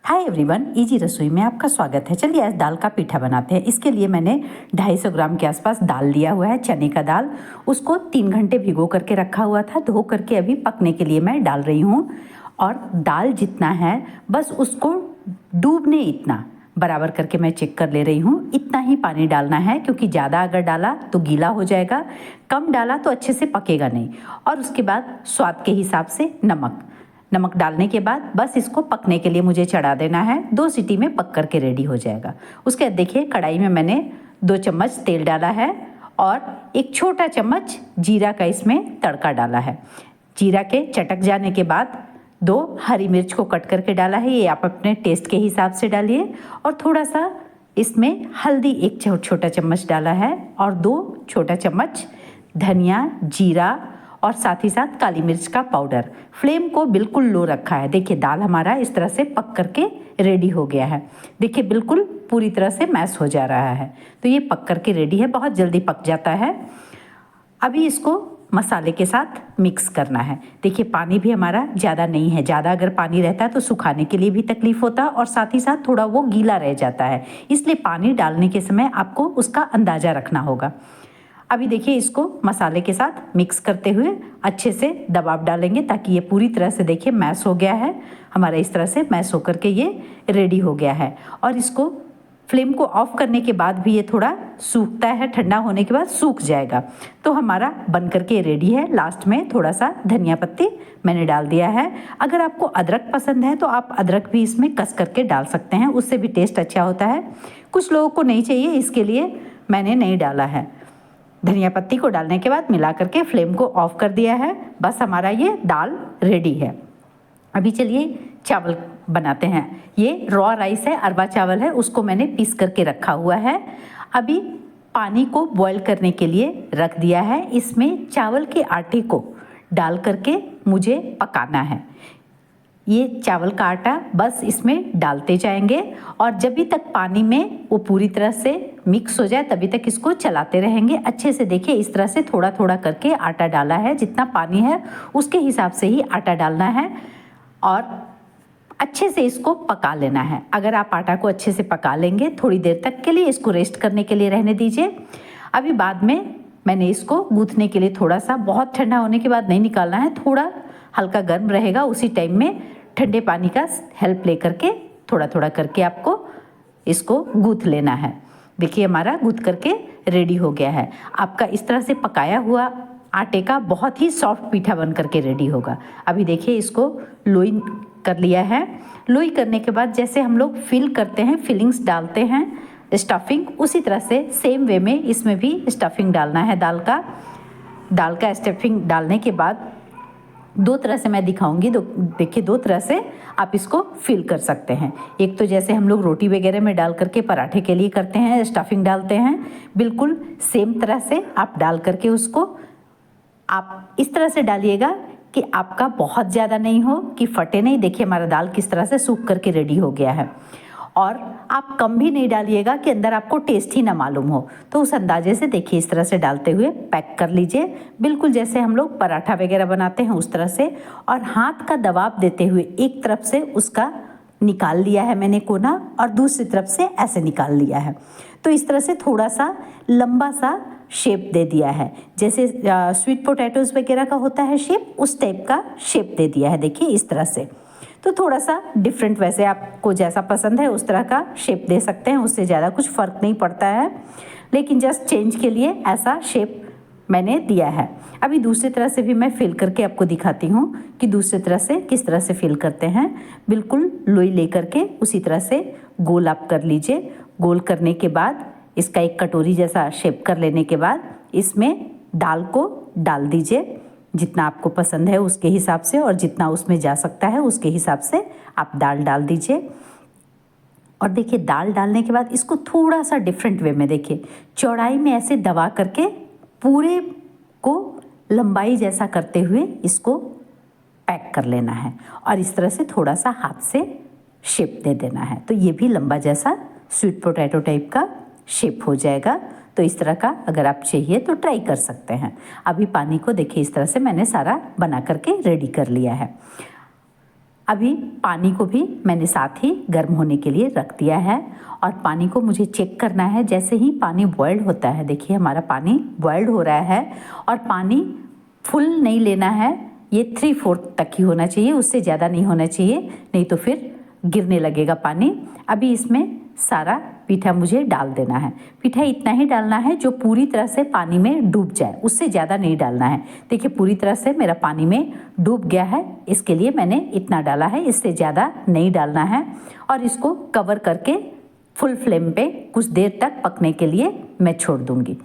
Hi everyone, easy रसोई में आपका स्वागत है। चलिए आज दाल का पीठा बनाते हैं। इसके लिए मैंने 250 ग्राम के आसपास दाल लिया हुआ है, चने का दाल। उसको 3 घंटे भिगो करके रखा हुआ था। धो करके अभी पकने के लिए मैं डाल रही हूँ। और दाल जितना है बस उसको डूबने इतना बराबर करके मैं चेक कर ले रही हूँ। इतना ही पानी डालना है, क्योंकि ज़्यादा अगर डाला तो गीला हो जाएगा, कम डाला तो अच्छे से पकेगा नहीं। और उसके बाद स्वाद के हिसाब से नमक डालने के बाद बस इसको पकने के लिए मुझे चढ़ा देना है। 2 सीटी में पक करके रेडी हो जाएगा। उसके बाद देखिए कढ़ाई में मैंने 2 चम्मच तेल डाला है और 1 छोटा चम्मच जीरा का इसमें तड़का डाला है। जीरा के चटक जाने के बाद 2 हरी मिर्च को कट करके डाला है। ये आप अपने टेस्ट के हिसाब से डालिए। और थोड़ा सा इसमें हल्दी 1 छोटा चम्मच डाला है और 2 छोटा चम्मच धनिया, जीरा और साथ ही साथ काली मिर्च का पाउडर। फ्लेम को बिल्कुल लो रखा है। देखिए दाल हमारा इस तरह से पक करके रेडी हो गया है। देखिए बिल्कुल पूरी तरह से मैश हो जा रहा है। तो ये पक करके रेडी है, बहुत जल्दी पक जाता है। अभी इसको मसाले के साथ मिक्स करना है। देखिए पानी भी हमारा ज़्यादा नहीं है। ज़्यादा अगर पानी रहता है तो सुखाने के लिए भी तकलीफ होता और साथ ही साथ थोड़ा वो गीला रह जाता है। इसलिए पानी डालने के समय आपको उसका अंदाज़ा रखना होगा। अभी देखिए इसको मसाले के साथ मिक्स करते हुए अच्छे से दबाव डालेंगे, ताकि ये पूरी तरह से देखिए मैश हो गया है हमारा। इस तरह से मैश होकर के ये रेडी हो गया है। और इसको फ्लेम को ऑफ करने के बाद भी ये थोड़ा सूखता है, ठंडा होने के बाद सूख जाएगा। तो हमारा बन करके रेडी है। लास्ट में थोड़ा सा धनिया पत्ती मैंने डाल दिया है। अगर आपको अदरक पसंद है तो आप अदरक भी इसमें कस करके डाल सकते हैं, उससे भी टेस्ट अच्छा होता है। कुछ लोगों को नहीं चाहिए, इसके लिए मैंने नहीं डाला है। धनिया पत्ती को डालने के बाद मिला करके फ्लेम को ऑफ कर दिया है। बस हमारा ये दाल रेडी है। अभी चलिए चावल बनाते हैं। ये रॉ राइस है, अरवा चावल है, उसको मैंने पीस करके रखा हुआ है। अभी पानी को बॉईल करने के लिए रख दिया है। इसमें चावल के आटे को डाल करके मुझे पकाना है। ये चावल का आटा बस इसमें डालते जाएंगे और जब भी तक पानी में वो पूरी तरह से मिक्स हो जाए तभी तक इसको चलाते रहेंगे अच्छे से। देखिए इस तरह से थोड़ा थोड़ा करके आटा डाला है। जितना पानी है उसके हिसाब से ही आटा डालना है और अच्छे से इसको पका लेना है। अगर आप आटा को अच्छे से पका लेंगे, थोड़ी देर तक के लिए इसको रेस्ट करने के लिए रहने दीजिए। अभी बाद में मैंने इसको गूँथने के लिए थोड़ा सा, बहुत ठंडा होने के बाद नहीं निकालना है, थोड़ा हल्का गर्म रहेगा उसी टाइम में ठंडे पानी का हेल्प ले करके थोड़ा थोड़ा करके आपको इसको गूँथ लेना है। देखिए हमारा गूँथ करके रेडी हो गया है। आपका इस तरह से पकाया हुआ आटे का बहुत ही सॉफ्ट पीठा बन करके रेडी होगा। अभी देखिए इसको लोई कर लिया है। लोई करने के बाद जैसे हम लोग फिल करते हैं, फिलिंग्स डालते हैं स्टफिंग, उसी तरह से सेम वे में इसमें भी स्टफिंग डालना है। दाल का स्टफिंग डालने के बाद 2 तरह से मैं दिखाऊंगी। देखिए 2 तरह से आप इसको फिल कर सकते हैं। एक तो जैसे हम लोग रोटी वगैरह में डाल करके पराठे के लिए करते हैं, स्टफिंग डालते हैं, बिल्कुल सेम तरह से आप डाल करके उसको आप इस तरह से डालिएगा कि आपका बहुत ज़्यादा नहीं हो कि फटे नहीं। देखिए हमारा दाल किस तरह से सूख करके रेडी हो गया है। और आप कम भी नहीं डालिएगा कि अंदर आपको टेस्ट ही ना मालूम हो। तो उस अंदाजे से देखिए इस तरह से डालते हुए पैक कर लीजिए, बिल्कुल जैसे हम लोग पराठा वगैरह बनाते हैं उस तरह से। और हाथ का दबाव देते हुए एक तरफ से उसका निकाल लिया है मैंने कोना और दूसरी तरफ से ऐसे निकाल लिया है। तो इस तरह से थोड़ा सा लंबा सा शेप दे दिया है, जैसे स्वीट पोटैटोज़ वगैरह का होता है शेप, उस टाइप का शेप दे दिया है। देखिए इस तरह से। तो थोड़ा सा डिफरेंट, वैसे आपको जैसा पसंद है उस तरह का शेप दे सकते हैं, उससे ज़्यादा कुछ फ़र्क नहीं पड़ता है, लेकिन जस्ट चेंज के लिए ऐसा शेप मैंने दिया है। अभी दूसरी तरह से भी मैं फिल करके आपको दिखाती हूँ कि दूसरी तरह से किस तरह से फिल करते हैं। बिल्कुल लोई ले करके उसी तरह से गोल आप कर लीजिए। गोल करने के बाद इसका एक कटोरी जैसा शेप कर लेने के बाद इसमें दाल को डाल दीजिए, जितना आपको पसंद है उसके हिसाब से, और जितना उसमें जा सकता है उसके हिसाब से आप दाल डाल दीजिए। और देखिए दाल डालने के बाद इसको थोड़ा सा डिफरेंट वे में, देखिए चौड़ाई में ऐसे दबा करके पूरे को लंबाई जैसा करते हुए इसको पैक कर लेना है और इस तरह से थोड़ा सा हाथ से शेप दे देना है। तो ये भी लंबा जैसा स्वीट पोटैटो टाइप का शेप हो जाएगा। तो इस तरह का अगर आप चाहिए तो ट्राई कर सकते हैं। अभी पानी को देखिए इस तरह से मैंने सारा बना करके रेडी कर लिया है। अभी पानी को भी मैंने साथ ही गर्म होने के लिए रख दिया है और पानी को मुझे चेक करना है। जैसे ही पानी बॉइल्ड होता है, देखिए हमारा पानी बॉइल्ड हो रहा है और पानी फुल नहीं लेना है, ये 3/4 तक ही होना चाहिए, उससे ज़्यादा नहीं होना चाहिए, नहीं तो फिर गिरने लगेगा पानी। अभी इसमें सारा पीठा मुझे डाल देना है। पीठा इतना ही डालना है जो पूरी तरह से पानी में डूब जाए, उससे ज़्यादा नहीं डालना है। देखिए पूरी तरह से मेरा पानी में डूब गया है, इसके लिए मैंने इतना डाला है, इससे ज़्यादा नहीं डालना है। और इसको कवर करके फुल फ्लेम पे कुछ देर तक पकने के लिए मैं छोड़ दूँगी।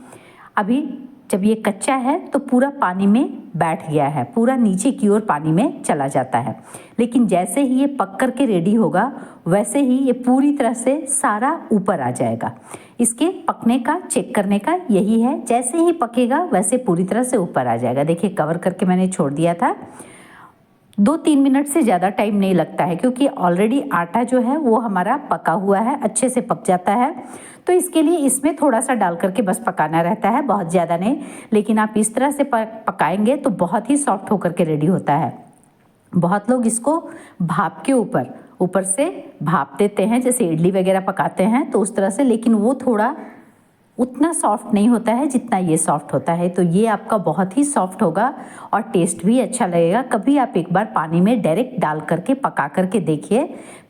अभी जब ये कच्चा है तो पूरा पानी में बैठ गया है, पूरा नीचे की ओर पानी में चला जाता है। लेकिन जैसे ही ये पक कर के रेडी होगा वैसे ही ये पूरी तरह से सारा ऊपर आ जाएगा। इसके पकने का चेक करने का यही है, जैसे ही पकेगा वैसे पूरी तरह से ऊपर आ जाएगा। देखिए कवर करके मैंने छोड़ दिया था। 2-3 मिनट से ज़्यादा टाइम नहीं लगता है क्योंकि ऑलरेडी आटा जो है वो हमारा पका हुआ है, अच्छे से पक जाता है। तो इसके लिए इसमें थोड़ा सा डाल करके बस पकाना रहता है, बहुत ज़्यादा नहीं। लेकिन आप इस तरह से पकाएंगे तो बहुत ही सॉफ्ट होकर के रेडी होता है। बहुत लोग इसको भाप के ऊपर से भाप देते हैं, जैसे इडली वगैरह पकाते हैं तो उस तरह से, लेकिन वो थोड़ा उतना सॉफ्ट नहीं होता है जितना ये सॉफ्ट होता है। तो ये आपका बहुत ही सॉफ्ट होगा और टेस्ट भी अच्छा लगेगा। कभी आप एक बार पानी में डायरेक्ट डाल करके पका करके देखिए,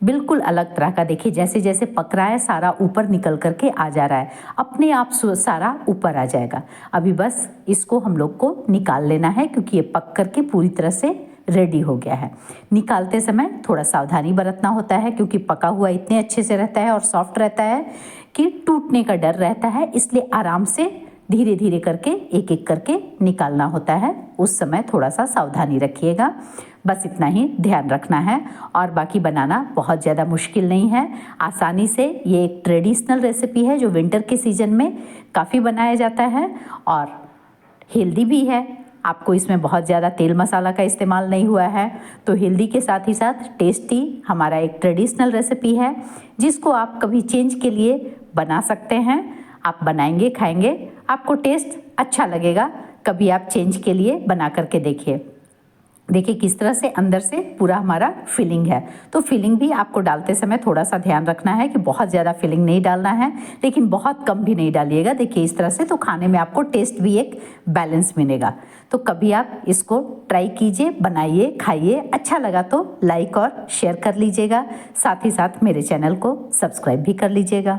बिल्कुल अलग तरह का। देखिए जैसे जैसे पक रहा है सारा ऊपर निकल करके आ जा रहा है, अपने आप सारा ऊपर आ जाएगा। अभी बस इसको हम लोग को निकाल लेना है क्योंकि ये पक करके पूरी तरह से रेडी हो गया है। निकालते समय थोड़ा सावधानी बरतना होता है क्योंकि पका हुआ इतने अच्छे से रहता है और सॉफ्ट रहता है कि टूटने का डर रहता है, इसलिए आराम से धीरे धीरे करके एक एक करके निकालना होता है। उस समय थोड़ा सा सावधानी रखिएगा, बस इतना ही ध्यान रखना है। और बाकी बनाना बहुत ज़्यादा मुश्किल नहीं है, आसानी से। ये एक ट्रेडिशनल रेसिपी है जो विंटर के सीज़न में काफ़ी बनाया जाता है और हेल्दी भी है। आपको इसमें बहुत ज़्यादा तेल मसाला का इस्तेमाल नहीं हुआ है, तो हेल्दी के साथ ही साथ टेस्टी हमारा एक ट्रेडिशनल रेसिपी है जिसको आप कभी चेंज के लिए बना सकते हैं। आप बनाएंगे, खाएंगे, आपको टेस्ट अच्छा लगेगा। कभी आप चेंज के लिए बना करके देखिए। देखिए किस तरह से अंदर से पूरा हमारा फिलिंग है। तो फिलिंग भी आपको डालते समय थोड़ा सा ध्यान रखना है कि बहुत ज़्यादा फिलिंग नहीं डालना है, लेकिन बहुत कम भी नहीं डालिएगा। देखिए इस तरह से, तो खाने में आपको टेस्ट भी एक बैलेंस मिलेगा। तो कभी आप इसको ट्राई कीजिए, बनाइए, खाइए। अच्छा लगा तो लाइक और शेयर कर लीजिएगा, साथ ही साथ मेरे चैनल को सब्सक्राइब भी कर लीजिएगा।